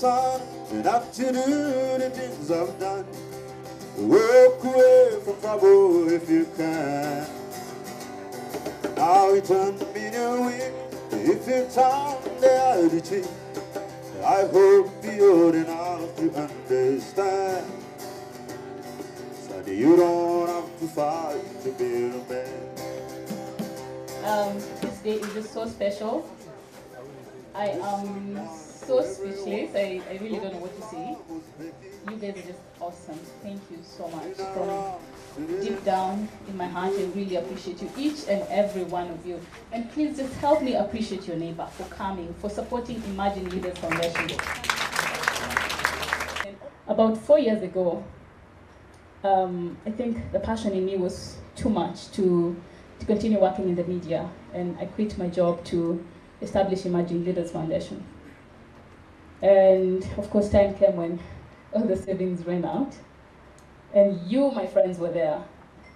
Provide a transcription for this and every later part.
sun and have to do the things I've done. Walk away from trouble if you can. Now it turn me your way if you turn the attitude. I hope you're old enough to understand. So that you don't have to fight to be a man. This day is just so special. I am so speechless. I really don't know what to say. You guys are just awesome. Thank you so much. From deep down in my heart, I really appreciate you, each and every one of you. And please just help me appreciate your neighbor for coming, for supporting Imagine Leaders Foundation. About 4 years ago, I think the passion in me was too much to continue working in the media, and I quit my job to establish Imagine Leaders Foundation. And of course, time came when all the savings ran out, and you, my friends, were there.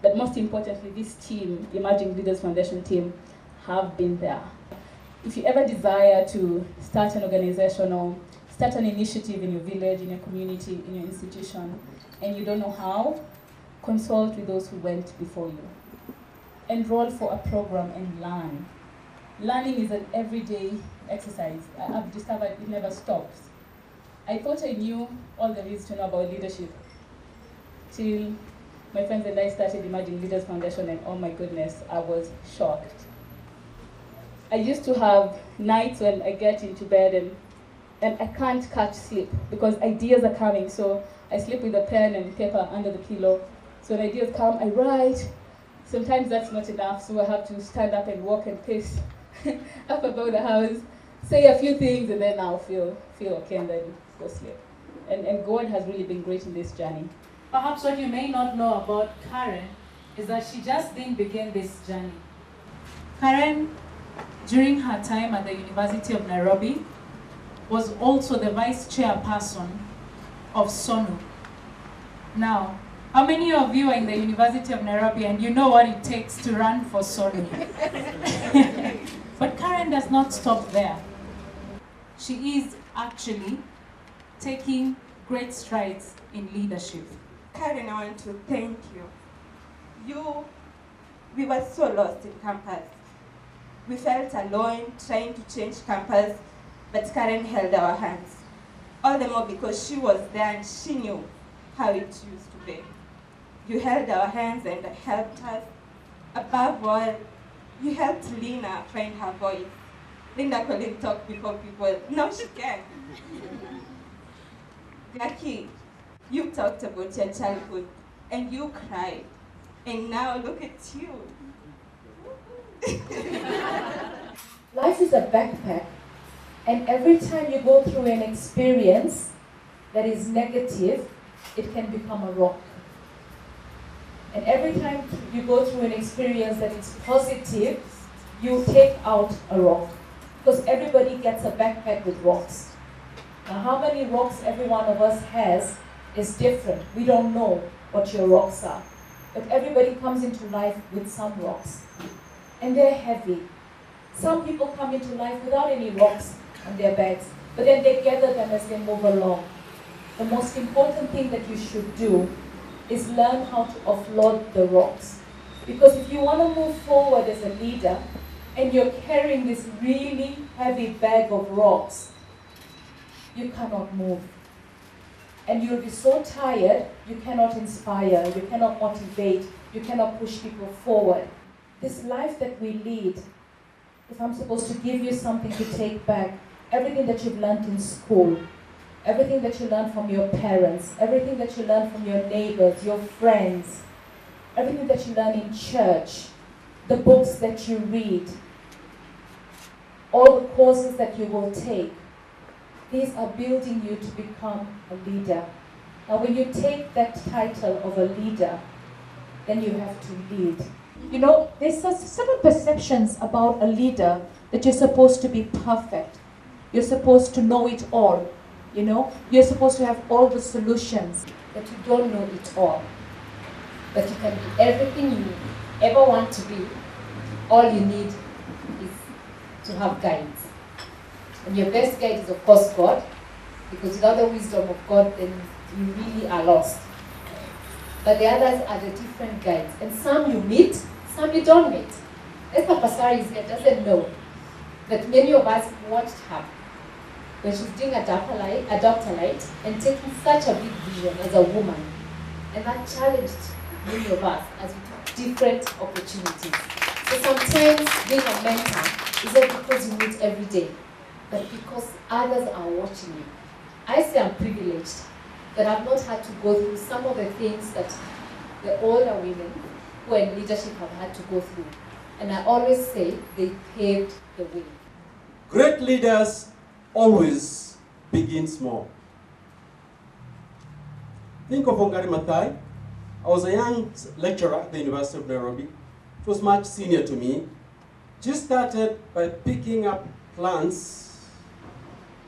But most importantly, this team, Imagine Leaders Foundation team, have been there. If you ever desire to start an organization or start an initiative in your village, in your community, in your institution, and you don't know how, consult with those who went before you. Enroll for a program and learn. Learning is an everyday exercise. I've discovered it never stops. I thought I knew all there is to know about leadership till my friends and I started Imagine Leaders Foundation, and oh my goodness, I was shocked. I used to have nights when I get into bed and I can't catch sleep because ideas are coming. So I sleep with a pen and paper under the pillow. So when ideas come, I write. Sometimes that's not enough, so I have to stand up and walk and pace up about the house, say a few things, and then I'll feel okay, and then go sleep. And God has really been great in this journey. Perhaps what you may not know about Karen is that she just didn't begin this journey. Karen, during her time at the University of Nairobi, was also the vice chairperson of SONU. Now, how many of you are in the University of Nairobi and you know what it takes to run for SONU? But Karen does not stop there. She is actually taking great strides in leadership. Karen, I want to thank you. We were so lost in campus. We felt alone trying to change campus, but Karen held our hands. All the more because she was there and she knew how it used to be. You held our hands and helped us. Above all, you helped Lina find her voice. Linda couldn't talk before people. Now she can. Jackie, you talked about your childhood and you cried. And now look at you. Life is a backpack, and every time you go through an experience that is negative, it can become a rock. And every time you go through an experience that is positive, you take out a rock. Because everybody gets a backpack with rocks. Now, how many rocks every one of us has is different. We don't know what your rocks are. But everybody comes into life with some rocks. And they're heavy. Some people come into life without any rocks on their bags, but then they gather them as they move along. The most important thing that you should do is learn how to offload the rocks. Because if you want to move forward as a leader, and you're carrying this really heavy bag of rocks, you cannot move. And you'll be so tired, you cannot inspire, you cannot motivate, you cannot push people forward. This life that we lead, if I'm supposed to give you something to take back, everything that you've learned in school, everything that you learn from your parents, everything that you learn from your neighbors, your friends, everything that you learn in church, the books that you read, all the courses that you will take, these are building you to become a leader. Now, when you take that title of a leader, then you have to lead. You know, there's certain perceptions about a leader that you're supposed to be perfect. You're supposed to know it all. You know, you're supposed to have all the solutions. But you don't know it all. But you can be everything you ever want to be. All you need is to have guides. And your best guide is, of course, God. because without the wisdom of God, then you really are lost. But the others are the different guides. And some you meet, some you don't meet. Esther Pasari is here, doesn't know that many of us watched her when she's doing a doctorate and taking such a big vision as a woman. And that challenged many of us as we took different opportunities. So sometimes being a mentor is not because you meet every day, but because others are watching you. I say I'm privileged that I've not had to go through some of the things that the older women who are in leadership have had to go through. And I always say they paved the way. Great leaders always begin small. Think of Ongari Mathai. I was a young lecturer at the University of Nairobi. He was much senior to me. She started by picking up plants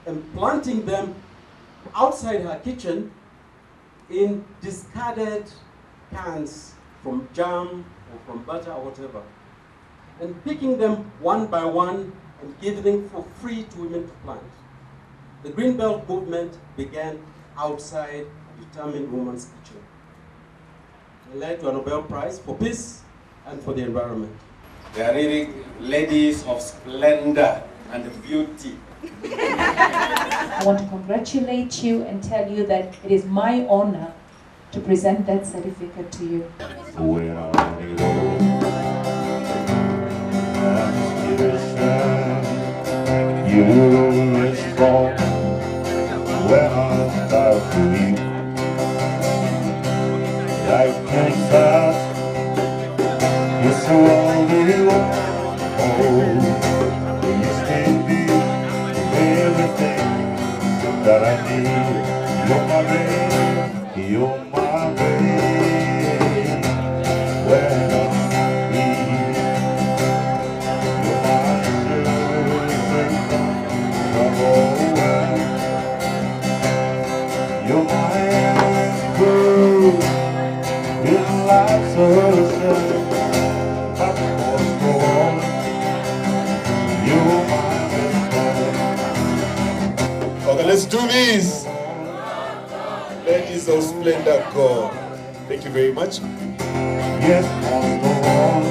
and planting them outside her kitchen in discarded cans from jam or from butter or whatever, and picking them one by one and giving them for free to women to plant. The Green Belt movement began outside a determined woman's kitchen. It led to a Nobel Prize for peace and for the environment. They are really ladies of splendor and beauty. I want to congratulate you and tell you that it is my honor to present that certificate to you. When I go, you respond when I'm about to eat. I can fast, you surround me oh, you stay deep, everything that I need. You're my baby, you're my baby. When I'm weak, you're my strength, trouble when you're my anchor in life's ocean. I must go on. You're my best friend. Okay, let's do this. Ladies of Splendor, go. Thank you very much. Yes, must go on.